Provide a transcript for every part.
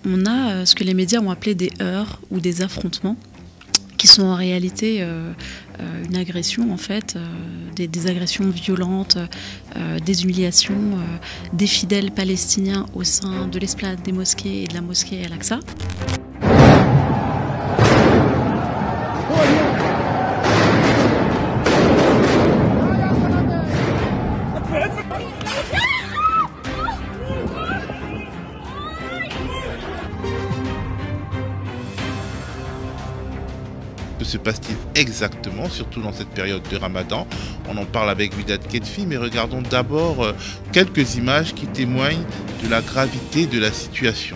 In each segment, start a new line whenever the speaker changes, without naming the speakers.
on a ce que les médias ont appelé des heurts ou des affrontements, qui sont en réalité une agression, en fait, des agressions violentes, des humiliations des fidèles palestiniens au sein de l'esplanade des mosquées et de la mosquée Al-Aqsa.
Que se passe-t-il exactement, surtout dans cette période de Ramadan? On en parle avec Widad Ketfi, mais regardons d'abord quelques images qui témoignent de la gravité de la situation.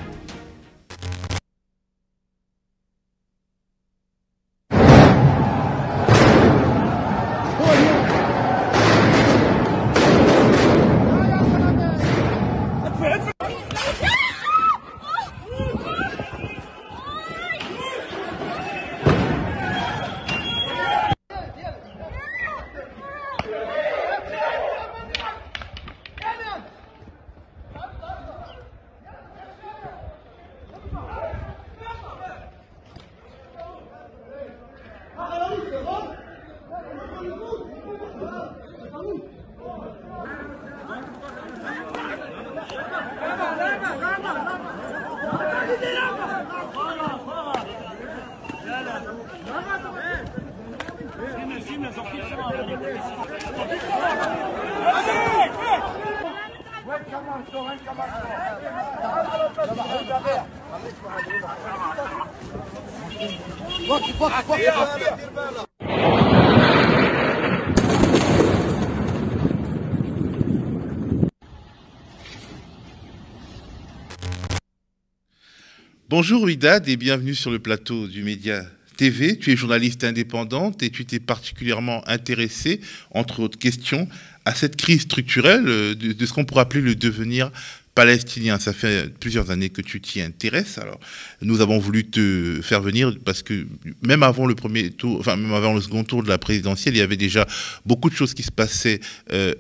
Bonjour Widad et bienvenue sur le plateau du Média TV. Tu es journaliste indépendante et tu t'es particulièrement intéressée, entre autres questions, à cette crise structurelle de ce qu'on pourrait appeler le devenir palestinien. Ça fait plusieurs années que tu t'y intéresses. Alors, nous avons voulu te faire venir parce que même avant le premier tour, enfin même avant le second tour de la présidentielle, il y avait déjà beaucoup de choses qui se passaient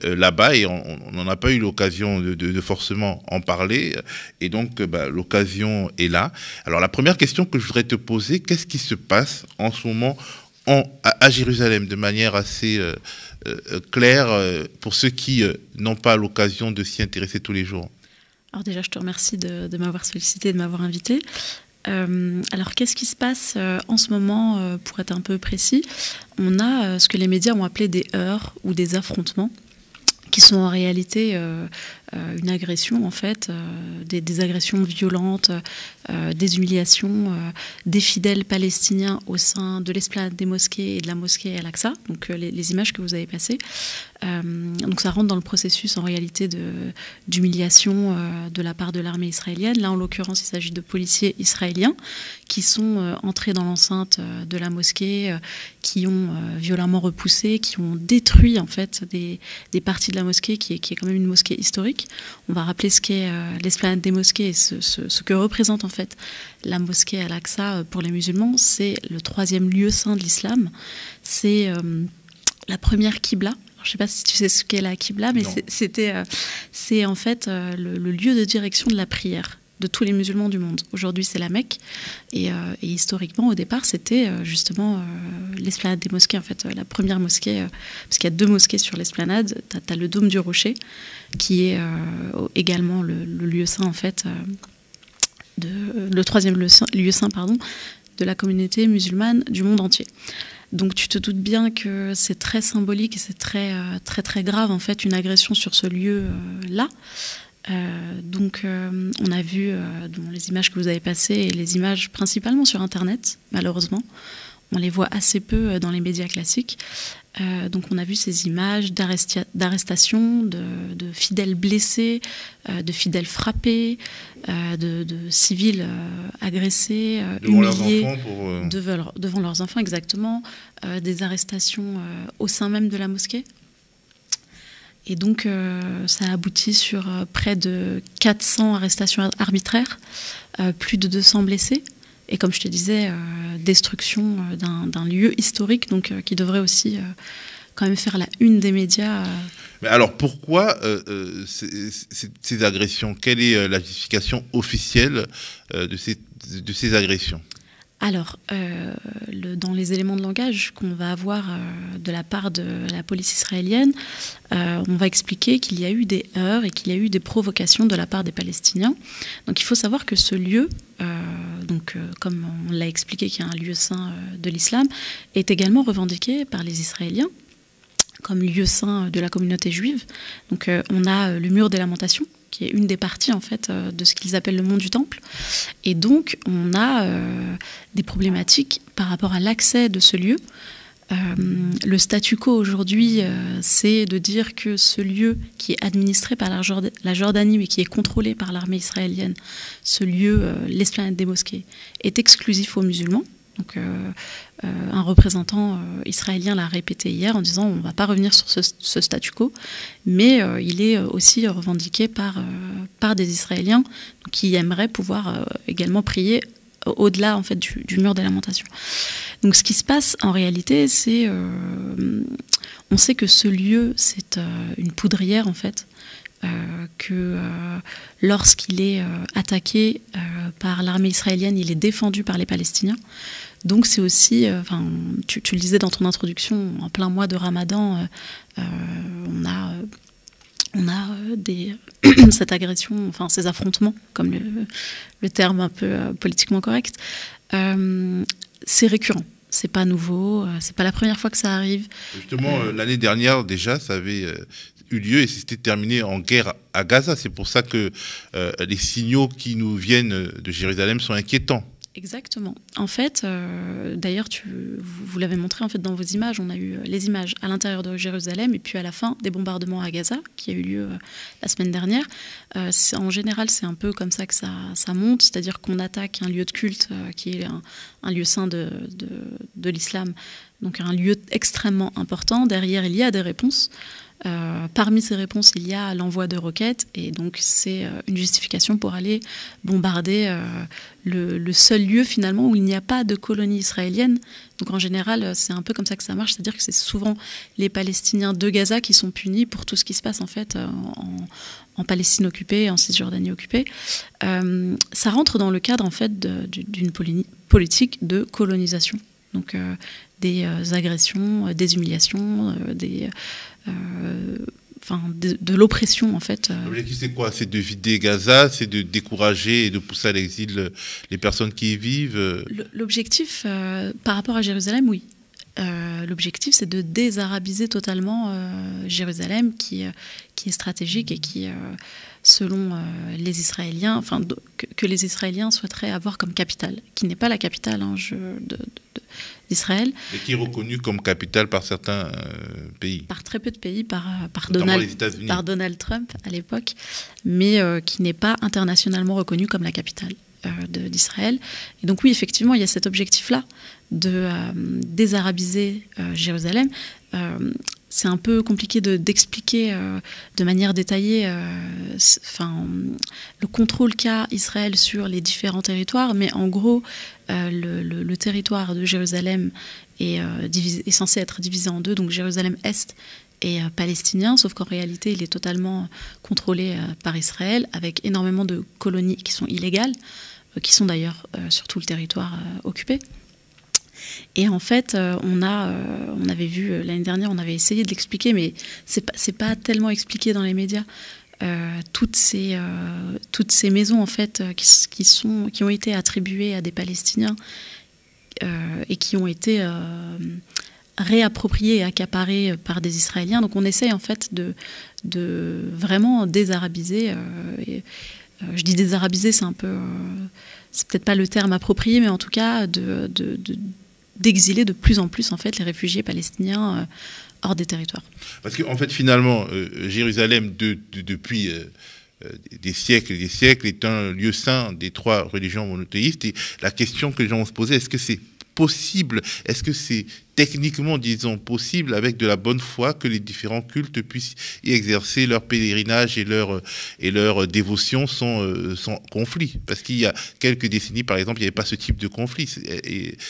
là-bas et on n'en a pas eu l'occasion de forcément en parler. Et donc, l'occasion est là. Alors, la première question que je voudrais te poser, qu'est-ce qui se passe en ce moment à Jérusalem de manière assez claire pour ceux qui n'ont pas l'occasion de s'y intéresser tous les jours?
Alors déjà, je te remercie de m'avoir sollicité, de m'avoir invité. Alors, qu'est-ce qui se passe en ce moment, pour être un peu précis? On a ce que les médias ont appelé des heurts ou des affrontements, qui sont en réalité une agression, en fait, des agressions violentes, des humiliations des fidèles palestiniens au sein de l'esplanade des mosquées et de la mosquée Al-Aqsa, donc les images que vous avez passées. Donc ça rentre dans le processus en réalité d'humiliation de la part de l'armée israélienne. Là, en l'occurrence, il s'agit de policiers israéliens qui sont entrés dans l'enceinte de la mosquée, qui ont violemment repoussé, qui ont détruit en fait des parties de la mosquée qui est quand même une mosquée historique. On va rappeler ce qu'est l'esplanade des mosquées et ce que représente en fait la mosquée Al-Aqsa pour les musulmans. C'est le 3e lieu saint de l'islam. C'est la première Qibla. Je ne sais pas si tu sais ce qu'est la Qibla, mais c'est en fait le lieu de direction de la prière de tous les musulmans du monde. Aujourd'hui, c'est la Mecque. Et historiquement, au départ, c'était justement l'esplanade des mosquées, en fait, la première mosquée, parce qu'il y a 2 mosquées sur l'esplanade. Tu as le Dôme du Rocher, qui est également le lieu saint, en fait, le 3e lieu saint, de la communauté musulmane du monde entier. Donc tu te doutes bien que c'est très symbolique et c'est très, très, très grave, en fait, une agression sur ce lieu-là. Donc on a vu les images que vous avez passées et les images principalement sur Internet, malheureusement. On les voit assez peu dans les médias classiques. Donc on a vu ces images d'arrestation, de fidèles blessés, de fidèles frappés, de civils agressés, humiliés devant leurs enfants, exactement, des arrestations au sein même de la mosquée. Et donc ça a abouti sur près de 400 arrestations arbitraires, plus de 200 blessés. Et comme je te disais, destruction d'un lieu historique, donc qui devrait aussi quand même faire la une des médias.
Mais alors pourquoi ces agressions? Quelle est la justification officielle de ces agressions?
Alors, dans les éléments de langage qu'on va avoir de la part de la police israélienne, on va expliquer qu'il y a eu des heurts et qu'il y a eu des provocations de la part des Palestiniens. Donc il faut savoir que ce lieu, comme on l'a expliqué, qui est un lieu saint de l'islam, est également revendiqué par les Israéliens comme lieu saint de la communauté juive. Donc on a le mur des lamentations, qui est une des parties en fait de ce qu'ils appellent le mont du Temple. Et donc on a des problématiques par rapport à l'accès de ce lieu. Le statu quo aujourd'hui, c'est de dire que ce lieu qui est administré par la Jordanie mais qui est contrôlé par l'armée israélienne, ce lieu, l'esplanade des mosquées, est exclusif aux musulmans. Donc, un représentant israélien l'a répété hier en disant on ne va pas revenir sur ce statu quo, mais il est aussi revendiqué par des Israéliens qui aimeraient pouvoir également prier au-delà en fait, du mur des lamentations. Donc ce qui se passe en réalité, c'est on sait que ce lieu, c'est une poudrière en fait, que lorsqu'il est attaqué par l'armée israélienne, il est défendu par les Palestiniens. Donc c'est aussi, tu le disais dans ton introduction, en plein mois de Ramadan, on a cette agression, enfin ces affrontements, comme le terme un peu politiquement correct, c'est récurrent. C'est pas nouveau, c'est pas la première fois que ça arrive.
Justement, l'année dernière déjà, ça avait eu lieu et c'était terminé en guerre à Gaza. C'est pour ça que les signaux qui nous viennent de Jérusalem sont inquiétants.
Exactement. En fait, d'ailleurs, vous l'avez montré en fait dans vos images. On a eu les images à l'intérieur de Jérusalem et puis à la fin des bombardements à Gaza qui a eu lieu la semaine dernière. En général, c'est un peu comme ça que ça monte, c'est-à-dire qu'on attaque un lieu de culte qui est un lieu saint de l'islam, donc un lieu extrêmement important. Derrière, il y a des réponses. Parmi ces réponses, il y a l'envoi de roquettes et donc c'est une justification pour aller bombarder le seul lieu finalement où il n'y a pas de colonie israélienne. Donc en général, c'est un peu comme ça que ça marche, c'est-à-dire que c'est souvent les Palestiniens de Gaza qui sont punis pour tout ce qui se passe en fait en Palestine occupée, en Cisjordanie occupée. Ça rentre dans le cadre en fait d'une politique de colonisation. Donc des agressions, des humiliations, de l'oppression en fait.
L'objectif c'est quoi? C'est de vider Gaza, c'est de décourager et de pousser à l'exil les personnes qui y vivent?
L'objectif par rapport à Jérusalem, oui. L'objectif c'est de désarabiser totalement Jérusalem qui est stratégique et qui selon les Israéliens, que les Israéliens souhaiteraient avoir comme capitale, qui n'est pas la capitale d'Israël.
Et qui est reconnue comme capitale par certains pays.
Par très peu de pays, par Donald Trump à l'époque, mais qui n'est pas internationalement reconnue comme la capitale d'Israël. Et donc oui, effectivement, il y a cet objectif-là de désarabiser Jérusalem. C'est un peu compliqué d'expliquer de manière détaillée le contrôle qu'a Israël sur les différents territoires, mais en gros, le territoire de Jérusalem est censé être divisé en deux, donc Jérusalem-Est et palestinien, sauf qu'en réalité, il est totalement contrôlé par Israël, avec énormément de colonies qui sont illégales, qui sont d'ailleurs sur tout le territoire occupé. Et en fait, on avait vu l'année dernière, on avait essayé de l'expliquer, mais c'est pas tellement expliqué dans les médias. Toutes ces maisons en fait qui ont été attribuées à des Palestiniens et qui ont été réappropriées et accaparées par des Israéliens. Donc on essaye en fait de vraiment désarabiser. Je dis désarabiser, c'est un peu, c'est peut-être pas le terme approprié, mais en tout cas d'exiler de plus en plus en fait les réfugiés palestiniens hors des territoires.
Parce qu'en fait finalement Jérusalem depuis des siècles et des siècles est un lieu saint des trois religions monothéistes et la question que les gens vont se poser, est-ce que c'est possible? Est-ce que c'est techniquement, disons, possible avec de la bonne foi que les différents cultes puissent y exercer leur pèlerinage et leur dévotion sans conflit? Parce qu'il y a quelques décennies, par exemple, il n'y avait pas ce type de conflit.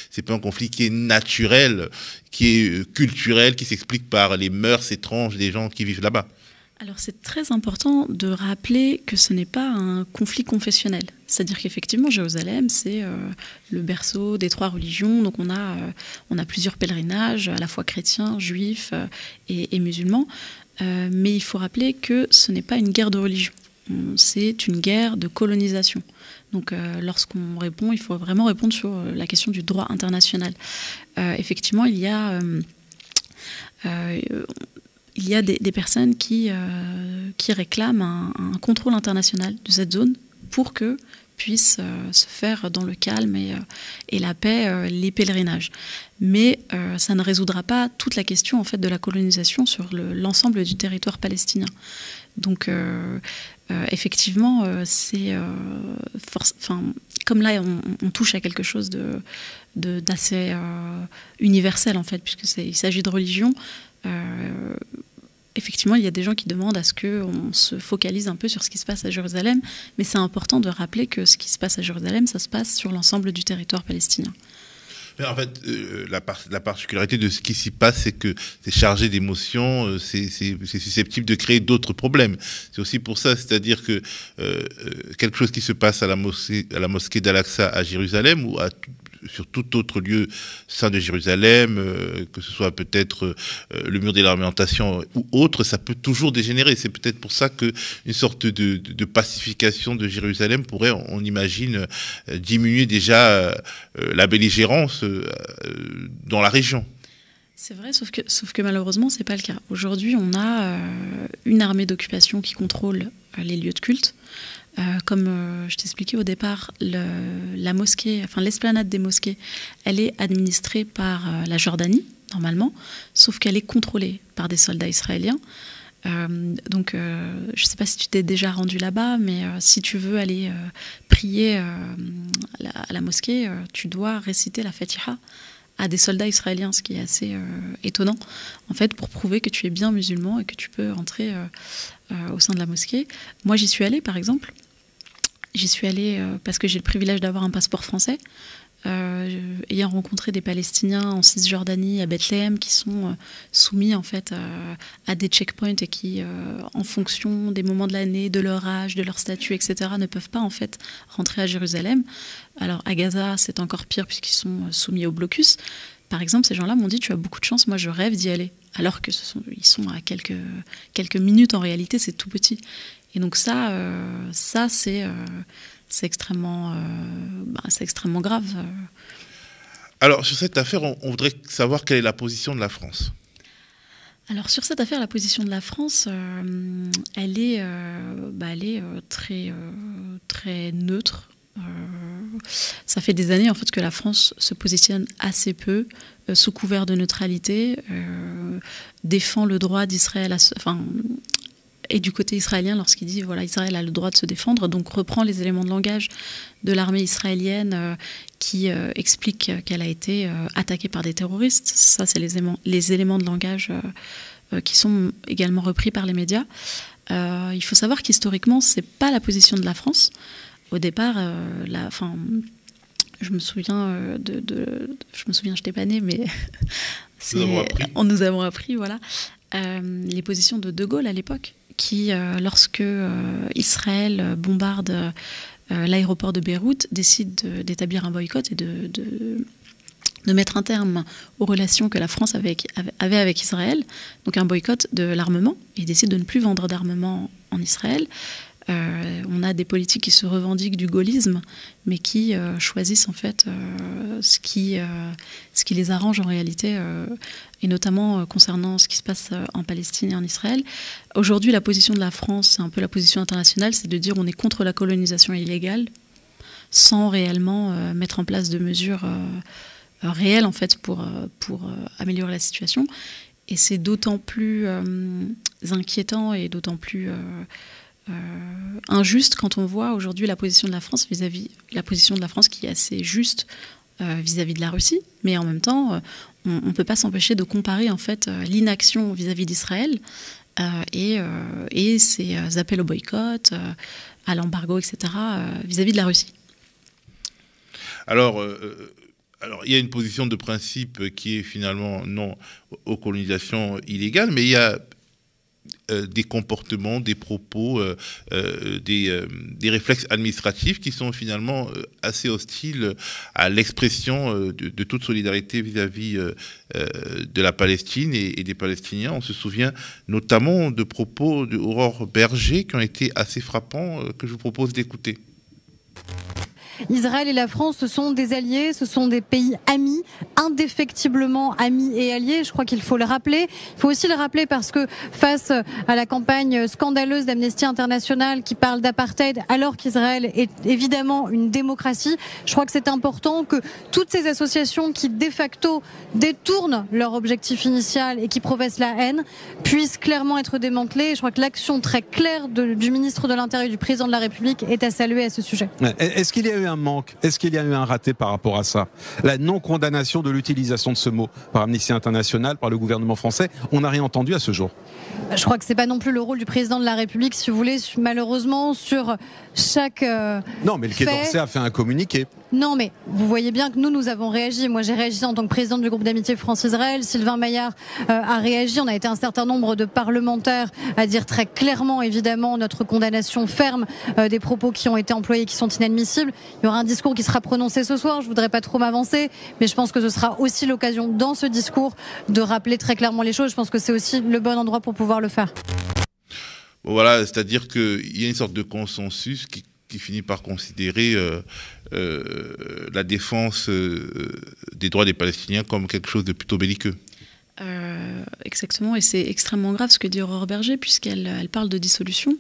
C'est pas un conflit qui est naturel, qui est culturel, qui s'explique par les mœurs étranges des gens qui vivent là-bas.
Alors c'est très important de rappeler que ce n'est pas un conflit confessionnel. C'est-à-dire qu'effectivement, Jérusalem, c'est le berceau des 3 religions. Donc on a plusieurs pèlerinages, à la fois chrétiens, juifs et musulmans. Mais il faut rappeler que ce n'est pas une guerre de religion. C'est une guerre de colonisation. Donc lorsqu'on répond, il faut vraiment répondre sur la question du droit international. Effectivement, il y a des personnes qui réclament un contrôle international de cette zone pour que puissent se faire dans le calme et la paix les pèlerinages. Mais ça ne résoudra pas toute la question en fait, de la colonisation sur l'ensemble du territoire palestinien. Donc effectivement, comme là on touche à quelque chose d'assez universel en fait, puisqu'il s'agit de religion. Effectivement, il y a des gens qui demandent à ce qu'on se focalise un peu sur ce qui se passe à Jérusalem, mais c'est important de rappeler que ce qui se passe à Jérusalem, ça se passe sur l'ensemble du territoire palestinien.
Mais en fait, la particularité de ce qui s'y passe, c'est que c'est chargé d'émotions, c'est susceptible de créer d'autres problèmes. C'est aussi pour ça, c'est-à-dire que quelque chose qui se passe à la mosquée d'Al-Aqsa à Jérusalem ou sur tout autre lieu saint de Jérusalem, que ce soit peut-être le mur des lamentations ou autre, ça peut toujours dégénérer. C'est peut-être pour ça qu'une sorte de pacification de Jérusalem pourrait, on imagine, diminuer déjà la belligérance dans la région.
C'est vrai, sauf que malheureusement, c'est pas le cas. Aujourd'hui, on a une armée d'occupation qui contrôle les lieux de culte. Comme je t'expliquais au départ, la mosquée, enfin l'esplanade des mosquées, elle est administrée par la Jordanie, normalement, sauf qu'elle est contrôlée par des soldats israéliens. Donc, je ne sais pas si tu t'es déjà rendu là-bas, mais si tu veux aller prier à la mosquée, tu dois réciter la Fatiha à des soldats israéliens, ce qui est assez étonnant, en fait, pour prouver que tu es bien musulman et que tu peux rentrer au sein de la mosquée. Moi, j'y suis allée, par exemple. J'y suis allée parce que j'ai le privilège d'avoir un passeport français, ayant rencontré des Palestiniens en Cisjordanie, à Bethléem, qui sont soumis en fait à des checkpoints et qui, en fonction des moments de l'année, de leur âge, de leur statut, etc., ne peuvent pas en fait rentrer à Jérusalem. Alors à Gaza, c'est encore pire puisqu'ils sont soumis au blocus. Par exemple, ces gens-là m'ont dit « tu as beaucoup de chance, moi je rêve d'y aller ». Alors qu'ils sont à quelques minutes, en réalité, c'est tout petit. Et donc ça c'est extrêmement grave.
Alors, sur cette affaire, on voudrait savoir quelle est la position de la France.
Alors, sur cette affaire, la position de la France, elle est très, très neutre. Ça fait des années en fait que la France se positionne assez peu sous couvert de neutralité, défend le droit d'Israël et du côté israélien lorsqu'il dit voilà, Israël a le droit de se défendre, donc reprend les éléments de langage de l'armée israélienne qui explique qu'elle a été attaquée par des terroristes. Ça, c'est les éléments de langage qui sont également repris par les médias. Il faut savoir qu'historiquement, c'est pas la position de la France. Au départ, je me souviens je t'ai pas née, mais on nous avons appris, voilà, les positions de Gaulle à l'époque, qui, lorsque Israël bombarde l'aéroport de Beyrouth, décide d'établir un boycott et de mettre un terme aux relations que la France avait avec Israël, donc un boycott de l'armement, et décide de ne plus vendre d'armement en Israël. On a des politiques qui se revendiquent du gaullisme, mais qui choisissent en fait ce qui les arrange en réalité, et notamment concernant ce qui se passe en Palestine et en Israël. Aujourd'hui, la position de la France, c'est un peu la position internationale, c'est de dire on est contre la colonisation illégale, sans réellement mettre en place de mesures réelles en fait pour améliorer la situation. Et c'est d'autant plus inquiétant et d'autant plus injuste quand on voit aujourd'hui la position de la France vis-à-vis la position de la France qui est assez juste vis-à-vis de la Russie, mais en même temps, on ne peut pas s'empêcher de comparer en fait l'inaction vis-à-vis d'Israël et ses appels au boycott, à l'embargo, etc., vis-à-vis de la Russie.
Alors, il y a une position de principe qui est finalement non aux colonisations illégales, mais il y a des comportements, des propos, des réflexes administratifs qui sont finalement assez hostiles à l'expression de toute solidarité vis-à-vis de la Palestine et des Palestiniens. On se souvient notamment de propos d'Aurore Berger qui ont été assez frappants, que je vous propose d'écouter.
Israël et la France, ce sont des alliés, ce sont des pays amis, indéfectiblement amis et alliés. Je crois qu'il faut le rappeler. Il faut aussi le rappeler parce que face à la campagne scandaleuse d'Amnesty International qui parle d'apartheid alors qu'Israël est évidemment une démocratie, je crois que c'est important que toutes ces associations qui de facto détournent leur objectif initial et qui professent la haine puissent clairement être démantelées. Je crois que l'action très claire du ministre de l'Intérieur et du président de la République est à saluer à ce sujet.
Est-ce qu'il y a eu un manque? Est-ce qu'il y a eu un raté par rapport à ça? La non-condamnation de l'utilisation de ce mot par Amnesty International, par le gouvernement français, on n'a rien entendu à ce jour.
Je crois que c'est pas non plus le rôle du président de la République, si vous voulez, malheureusement, sur chaque
Non, mais le Quai d'Orsay a fait un communiqué.
Non, mais vous voyez bien que nous avons réagi. Moi, j'ai réagi en tant que présidente du groupe d'amitié France-Israël. Sylvain Maillard a réagi. On a été un certain nombre de parlementaires à dire très clairement, évidemment, notre condamnation ferme des propos qui ont été employés, qui sont inadmissibles. Il y aura un discours qui sera prononcé ce soir. Je voudrais pas trop m'avancer, mais je pense que ce sera aussi l'occasion, dans ce discours, de rappeler très clairement les choses. Je pense que c'est aussi le bon endroit pour pouvoir le faire.
Bon, voilà, c'est-à-dire qu'il y a une sorte de consensus qui finit par considérer la défense des droits des Palestiniens comme quelque chose de plutôt belliqueux.
Exactement, et c'est extrêmement grave ce que dit Aurore Berger, puisqu'elle parle de dissolution,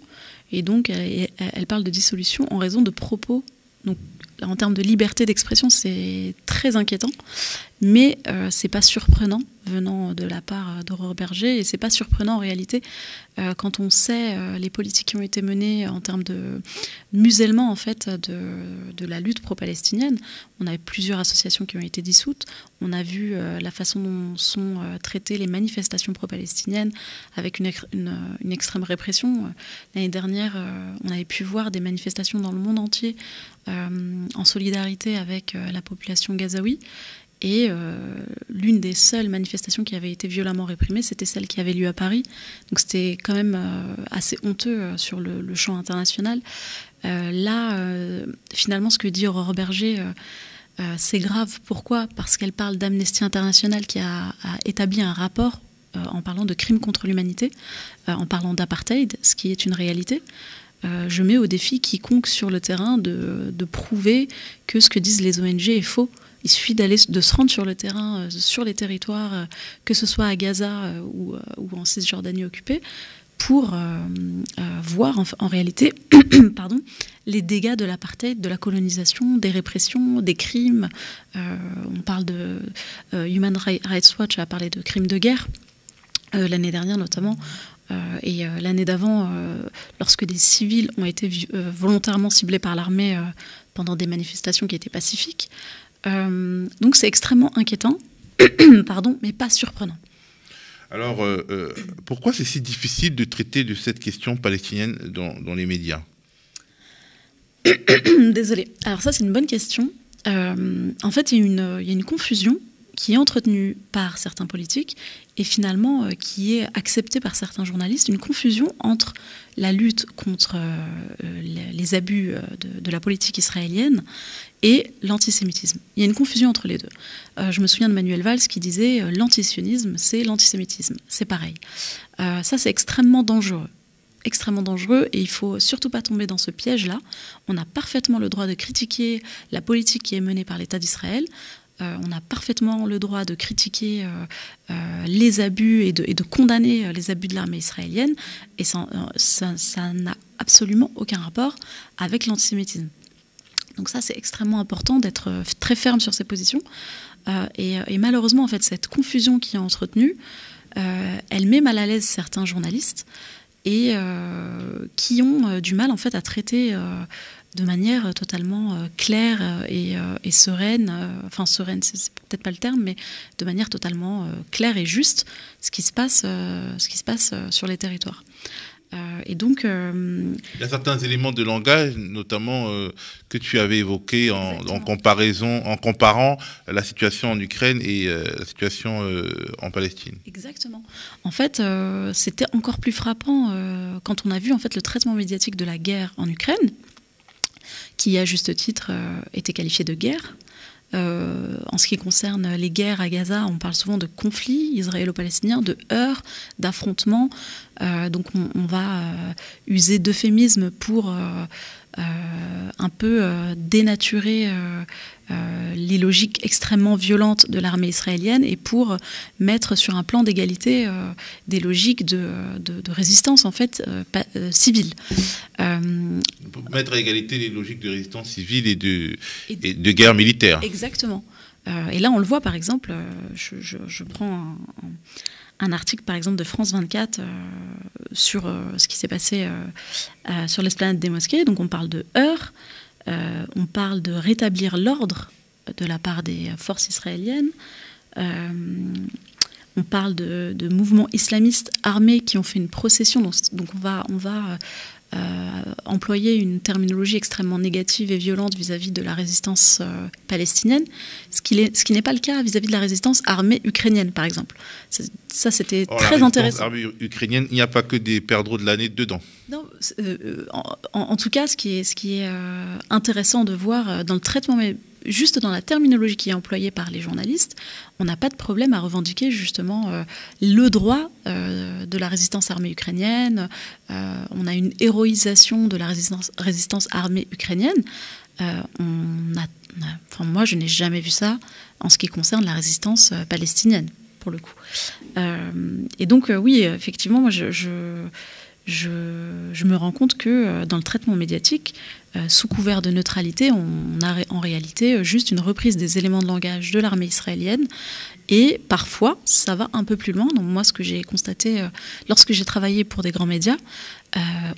et donc elle parle de dissolution en raison de propos. Donc, en termes de liberté d'expression, c'est très inquiétant, mais c'est pas surprenant venant de la part d'Aurore Berger, et c'est pas surprenant en réalité quand on sait les politiques qui ont été menées en termes de musellement en fait de la lutte pro-palestinienne. On a plusieurs associations qui ont été dissoutes. On a vu la façon dont sont traitées les manifestations pro-palestiniennes avec une extrême répression. L'année dernière, on avait pu voir des manifestations dans le monde entier en solidarité avec la population gazaoui. Et l'une des seules manifestations qui avait été violemment réprimée, c'était celle qui avait lieu à Paris. Donc c'était quand même assez honteux sur le champ international. Finalement, ce que dit Aurore Berger, c'est grave. Pourquoi? Parce qu'elle parle d'Amnesty International qui a établi un rapport en parlant de crimes contre l'humanité, en parlant d'apartheid, ce qui est une réalité. Je mets au défi quiconque sur le terrain de prouver que ce que disent les ONG est faux. Il suffit de se rendre sur le terrain, sur les territoires, que ce soit à Gaza ou en Cisjordanie occupée, pour voir en réalité les dégâts de l'apartheid, de la colonisation, des répressions, des crimes. On parle de Human Rights Watch a parlé de crimes de guerre, l'année dernière notamment. Et l'année d'avant, lorsque des civils ont été volontairement ciblés par l'armée pendant des manifestations qui étaient pacifiques. Donc c'est extrêmement inquiétant, mais pas surprenant.
Alors, pourquoi c'est si difficile de traiter de cette question palestinienne dans les médias?
Désolée. Alors ça, c'est une bonne question. En fait, il y a une confusion qui est entretenue par certains politiques et finalement qui est acceptée par certains journalistes, une confusion entre la lutte contre les abus de la politique israélienne et l'antisémitisme. Il y a une confusion entre les deux. Je me souviens de Manuel Valls qui disait l'antisionisme, c'est l'antisémitisme. C'est pareil. Ça, c'est extrêmement dangereux. Extrêmement dangereux, et il ne faut surtout pas tomber dans ce piège-là. On a parfaitement le droit de critiquer la politique qui est menée par l'État d'Israël. On a parfaitement le droit de critiquer les abus et de condamner les abus de l'armée israélienne, et ça n'a absolument aucun rapport avec l'antisémitisme. Donc ça, c'est extrêmement important d'être très ferme sur ses positions. Et malheureusement, en fait, cette confusion qui est entretenue, elle met mal à l'aise certains journalistes et qui ont du mal en fait à traiter de manière totalement claire et sereine, enfin sereine c'est peut-être pas le terme, mais de manière totalement claire et juste ce qui se passe sur les territoires. Et donc, il
y a certains éléments de langage, notamment que tu avais évoqués en comparant la situation en Ukraine et la situation en Palestine.
Exactement. En fait, c'était encore plus frappant quand on a vu en fait le traitement médiatique de la guerre en Ukraine, qui à juste titre était qualifié de guerre. En ce qui concerne les guerres à Gaza, on parle souvent de conflits israélo-palestiniens, de heurts, d'affrontements. Donc on va user d'euphémismes pour un peu dénaturer les logiques extrêmement violentes de l'armée israélienne et pour mettre sur un plan d'égalité des logiques de résistance en fait civile.
Pour mettre à égalité les logiques de résistance civile et de guerre militaire.
Exactement. Et là on le voit par exemple, je prends un article par exemple de France 24 sur ce qui s'est passé sur l'esplanade des mosquées. Donc on parle de heurts, on parle de rétablir l'ordre de la part des forces israéliennes, on parle de mouvements islamistes armés qui ont fait une procession. Donc on va employer une terminologie extrêmement négative et violente vis-à-vis de la résistance palestinienne, ce qui n'est pas le cas vis-à-vis de la résistance armée ukrainienne, par exemple. Ça, c'était très intéressant.
Armée ukrainienne, il n'y a pas que des perdreaux de l'année dedans.
Non, en tout cas, ce qui est intéressant de voir dans le traitement, mais juste dans la terminologie qui est employée par les journalistes, on n'a pas de problème à revendiquer justement le droit de la résistance armée ukrainienne. On a une héroïsation de la résistance armée ukrainienne. Moi, je n'ai jamais vu ça en ce qui concerne la résistance palestinienne, pour le coup. Et donc, oui, effectivement, moi, je me rends compte que dans le traitement médiatique, sous couvert de neutralité, on a en réalité juste une reprise des éléments de langage de l'armée israélienne et parfois ça va un peu plus loin. Donc moi, ce que j'ai constaté lorsque j'ai travaillé pour des grands médias,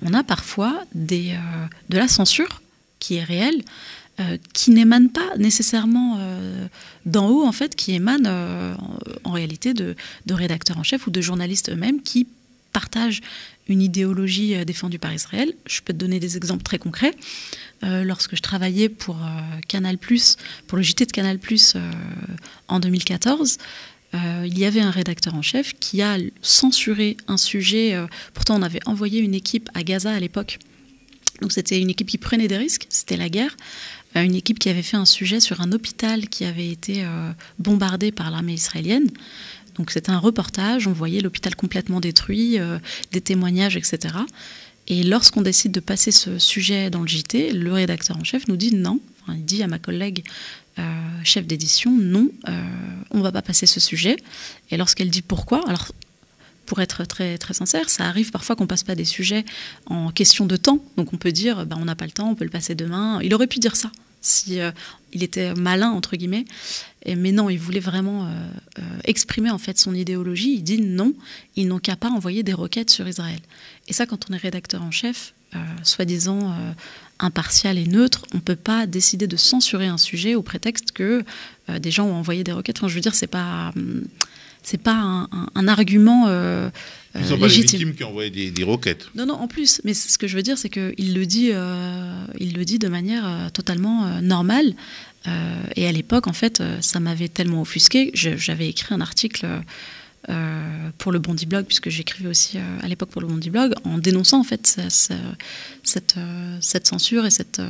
on a parfois de la censure qui est réelle, qui n'émane pas nécessairement d'en haut en fait, qui émane en réalité de rédacteurs en chef ou de journalistes eux-mêmes qui partagent une idéologie défendue par Israël. Je peux te donner des exemples très concrets. Lorsque je travaillais pour Canal+, pour le JT de Canal+, en 2014, il y avait un rédacteur en chef qui a censuré un sujet. Pourtant, on avait envoyé une équipe à Gaza à l'époque. Donc c'était une équipe qui prenait des risques, c'était la guerre. Une équipe qui avait fait un sujet sur un hôpital qui avait été bombardé par l'armée israélienne. Donc c'était un reportage, on voyait l'hôpital complètement détruit, des témoignages, etc. Et lorsqu'on décide de passer ce sujet dans le JT, le rédacteur en chef nous dit non. Enfin, il dit à ma collègue chef d'édition, non, on ne va pas passer ce sujet. Et lorsqu'elle dit pourquoi, alors pour être très, très sincère, ça arrive parfois qu'on ne passe pas des sujets en question de temps. Donc on peut dire, on n'a pas le temps, on peut le passer demain. Il aurait pu dire ça si il était malin, entre guillemets. Mais non, il voulait vraiment exprimer en fait son idéologie. Il dit non, ils n'ont qu'à pas envoyer des roquettes sur Israël. Et ça, quand on est rédacteur en chef, soi-disant impartial et neutre, on ne peut pas décider de censurer un sujet au prétexte que des gens ont envoyé des roquettes. Enfin, je veux dire, c'est pas un argument
ils ne sont pas les victimes qui ont envoyé des roquettes.
Non, en plus. Mais ce que je veux dire, c'est qu'il le dit de manière totalement normale. Et à l'époque, en fait, ça m'avait tellement offusqué. J'avais écrit un article pour le Bondi Blog, puisque j'écrivais aussi à l'époque pour le Bondi Blog, en dénonçant en fait cette censure et cette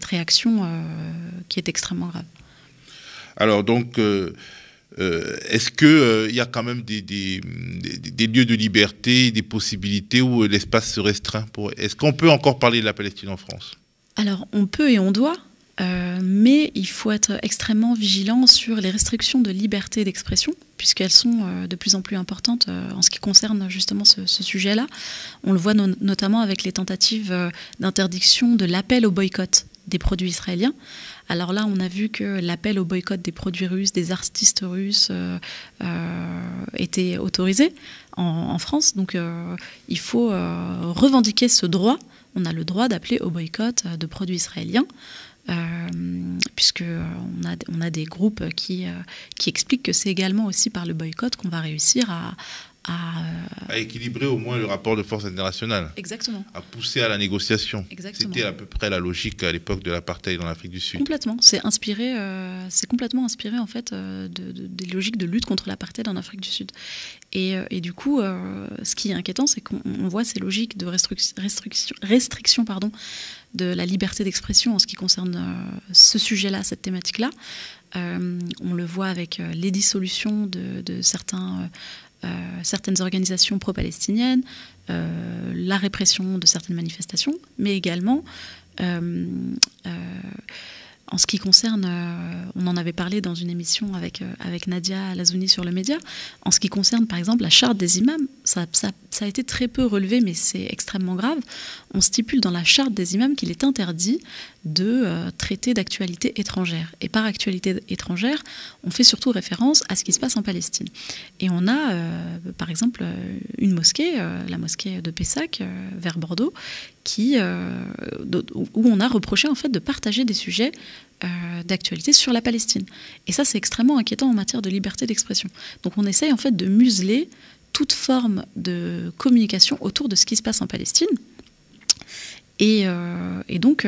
réaction qui est extrêmement grave.
Alors donc, est-ce qu'il y a quand même des lieux de liberté, des possibilités où l'espace se restreint Est-ce qu'on peut encore parler de la Palestine en France?
Alors, on peut et on doit. Mais il faut être extrêmement vigilant sur les restrictions de liberté d'expression, puisqu'elles sont de plus en plus importantes en ce qui concerne justement ce sujet-là. On le voit notamment avec les tentatives d'interdiction de l'appel au boycott des produits israéliens. Alors là, on a vu que l'appel au boycott des produits russes, des artistes russes, était autorisé en France. Donc il faut revendiquer ce droit. On a le droit d'appeler au boycott de produits israéliens. Puisque on a des groupes qui expliquent que c'est également aussi par le boycott qu'on va réussir à
équilibrer au moins le rapport de force international.
Exactement.
À pousser à la négociation.
Exactement.
C'était à peu près la logique à l'époque de l'apartheid en Afrique du Sud.
Complètement. C'est complètement inspiré en fait des logiques de lutte contre l'apartheid en Afrique du Sud. Et du coup, ce qui est inquiétant, c'est qu'on voit ces logiques de restriction de la liberté d'expression en ce qui concerne ce sujet-là, cette thématique-là. On le voit avec les dissolutions de certaines organisations pro-palestiniennes, la répression de certaines manifestations, mais également en ce qui concerne, on en avait parlé dans une émission avec Nadia Lazouni sur le média, en ce qui concerne par exemple la charte des imams, ça a été très peu relevé, mais c'est extrêmement grave. On stipule dans la charte des imams qu'il est interdit de traiter d'actualité étrangère. Et par actualité étrangère, on fait surtout référence à ce qui se passe en Palestine. Et on a par exemple une mosquée, la mosquée de Pessac, vers Bordeaux, où on a reproché en fait de partager des sujets d'actualité sur la Palestine. Et ça, c'est extrêmement inquiétant en matière de liberté d'expression. Donc on essaye en fait de museler toute forme de communication autour de ce qui se passe en Palestine. Et donc,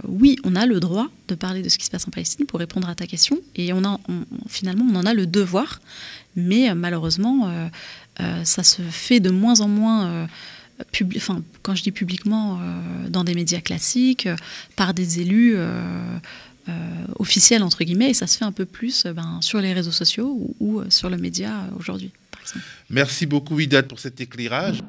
oui, on a le droit de parler de ce qui se passe en Palestine pour répondre à ta question. Et finalement, on en a le devoir. Mais malheureusement, ça se fait de moins en moins... quand je dis publiquement, dans des médias classiques, par des élus officiels, entre guillemets, et ça se fait un peu plus sur les réseaux sociaux ou sur le média aujourd'hui, par exemple.
Merci beaucoup, Widad, pour cet éclairage.